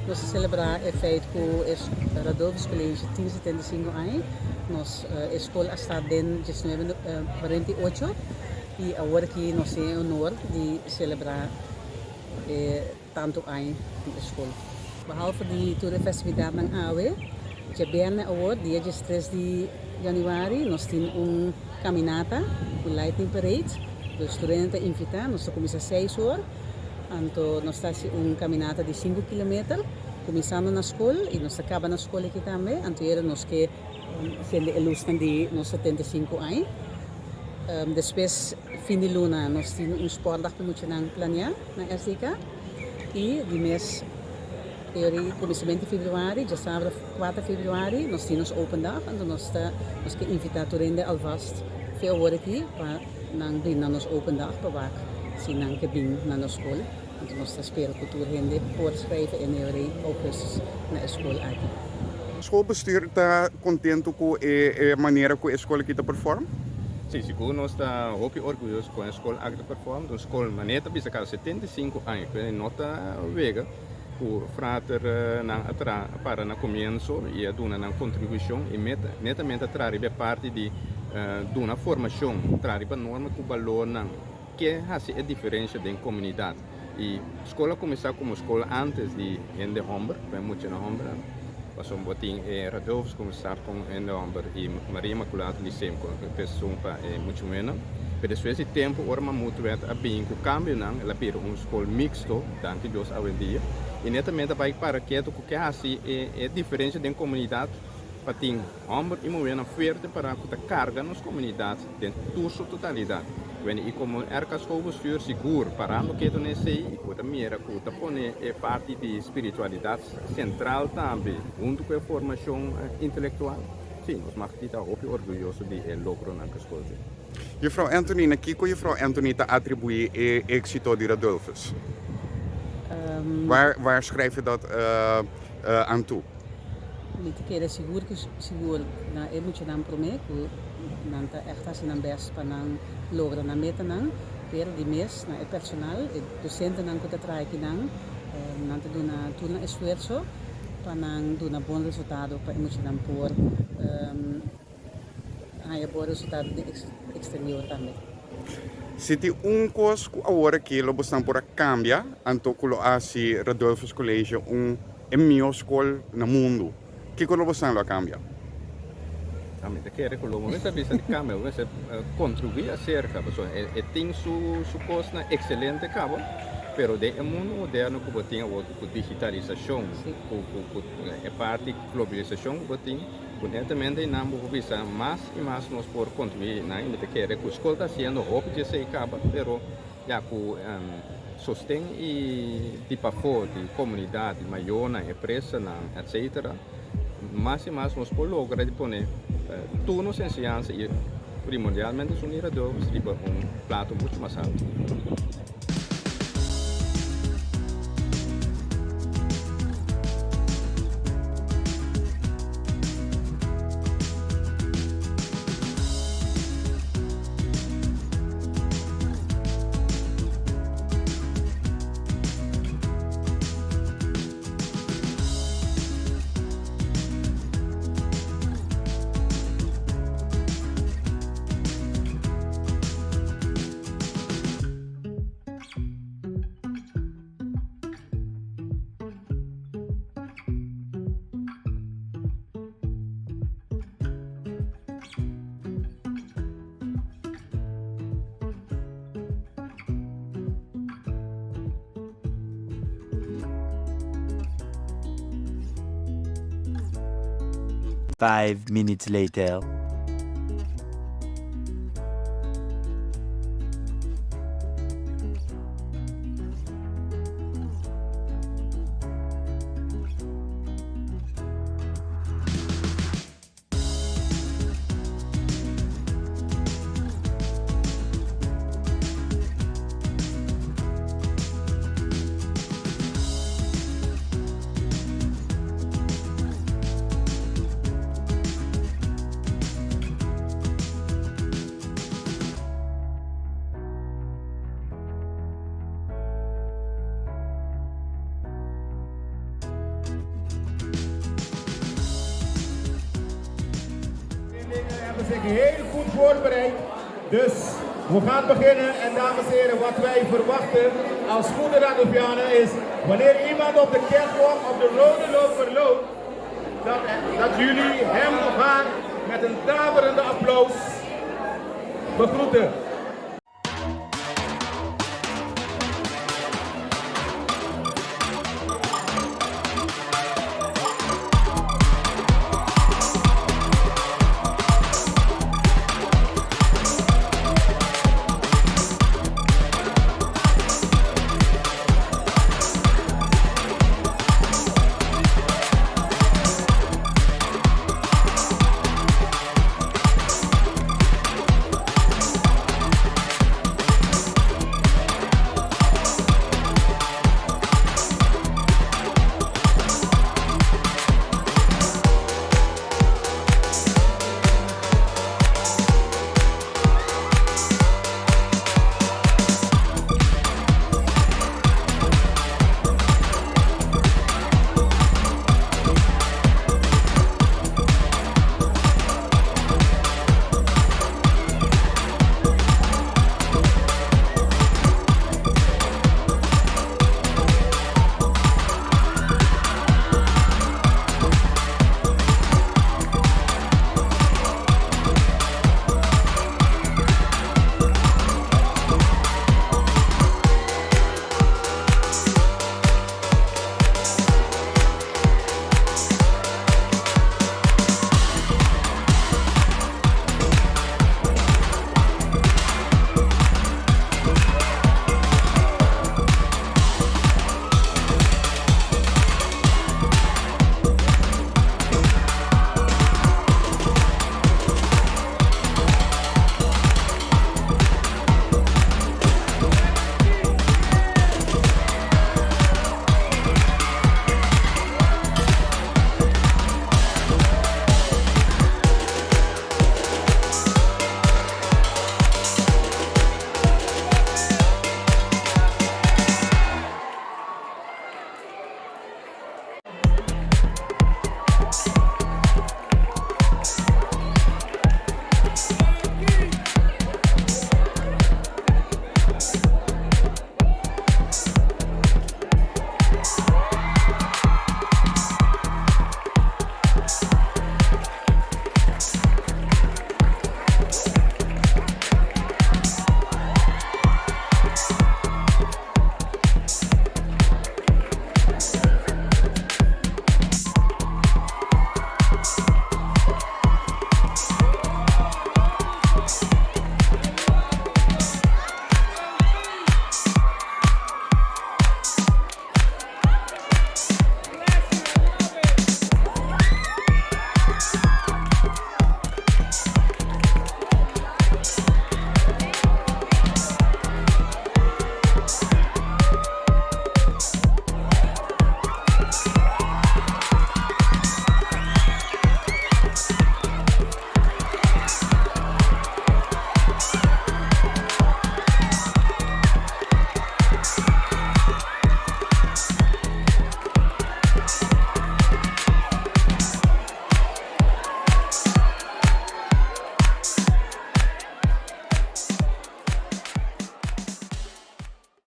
nós celebrar o feito que o Radulphus College tem 75 anos. Nossa escola está em 1948 e agora que nós temos o honor de celebrar tanto anos na escola. Behalve de toda a festividade na AWE, já bem agora, dia 3 de januário, nós temos caminata, lightning parade. Os estudantes invitados, nós começamos às 6 horas. Então, nós temos caminata de 5 km. Começamos na escola e nós acabamos na escola aqui também. Então, nós que sendo a luz de nós 75 anos. Depois, fim de luna, nós temos esporte que nós planear na SDK. E de mês, começamento de fevereiro, já sábado 4 de fevereiro, nós temos open day. Então, nós que invitar todos alvast veel horen aqui para não vir na nossa open day para se não que vir na nossa escola. Então nós esperamos que toda a gente pode escrever em augustus na escola aqui. O schoolbestuur está contente com a maneira que a escola aqui performa? Sim, seguro nós estamos muito orgulhosos com a escola aqui performa. A escola maneira bisa cada 75 anos, que nota vega o frater para na komienso e a dona na contribuição e netamente trazer parte de uma formação, trazer para norma que valor que faz a diferença da comunidade. E a escola começou como escola antes de ende hombre, foi muito na hombre. Passou botin Radulphus começar com ende hombre e Maria Imaculada Liceu com pessoa muito menos. Mas depois de tempo, orma muito a bem com cambio não, ela pira escola mixto, tanto Deus hoje em dia. E netamente vai para que faz a diferença da comunidade. Para ter homem e mulher forte para que carga nas comunidades dentro de sua totalidade. E como a escola bestuur seguro para que tu não sei e que também que põe parte de espiritualidade central também junto com a formação intelectual. Sim, nós estamos muito orgulhosos de logro na escola. Juffrouw Antonina, que juffrouw Antonina atribui o êxito de Radulphus? Waar schrijf je dat aan toe? Niet keer seguro na muito não promete que não tá echt assim best para logra na meta não pero de mês na personal docente não que trai aqui não tá dona tudo esforço para não dar bom resultado para muito não por aí bom resultado de exterior também. Se tem coisa que agora que lo buscan por cambia, anto que lo hace Radulphus College é melhor escola no mundo. Que lo buscan lo cambia? Também quer que o homem sabe cambia, você contribui a cerca, é tem su coisa excelente cabo, pero de mundo moderno que tem a digitalização, a parte de globalização que tem, evidentemente não vou visar mais e mais nós por contribuir, não é quer que a escola está sendo óbvio de ser cabo, pero já que sostém e tipo de comunidade maior na empresa, etc. Mais e mais nós podemos lograr de pôr tudo nos ensinança e primordialmente os uniradores de prato muito mais alto. Five minutes later. hebben zich heel goed voorbereid. Dus we gaan beginnen en dames en heren, wat wij verwachten als goede Radulfianen is, wanneer iemand op de catwalk op de rode loper loopt, dat jullie hem of haar met een daverende applaus begroeten.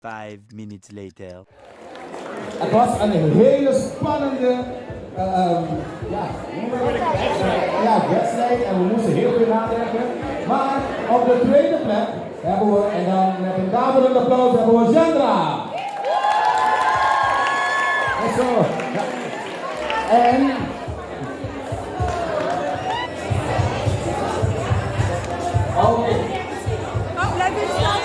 Five minutes later. Het was een hele spannende wedstrijd en we moesten heel veel nadenken. Maar op de tweede plek hebben we, en dan met een daverend applaus, hebben we Sandra. En zo. Ja. En oké. Oh, blijf eens staan.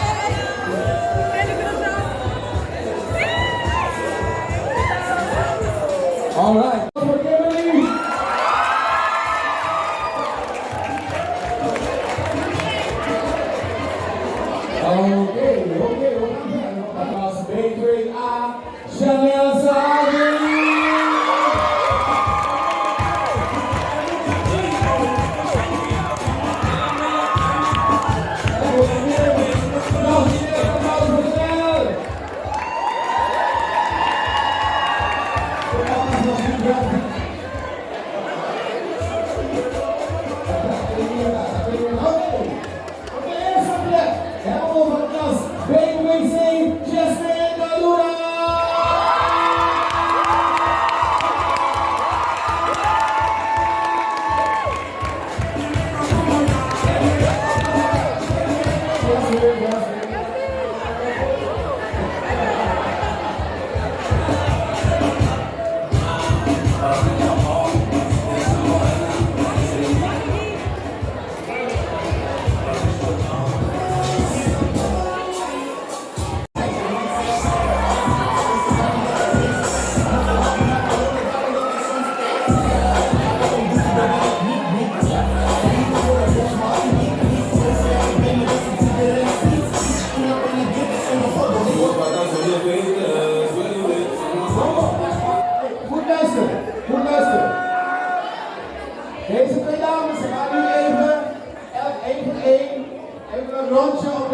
All right. Oké. Als B2A, Chanel Zagen. Goed luisteren, goed luisteren. Deze twee dames gaan nu even, elk één voor één, even een rondje om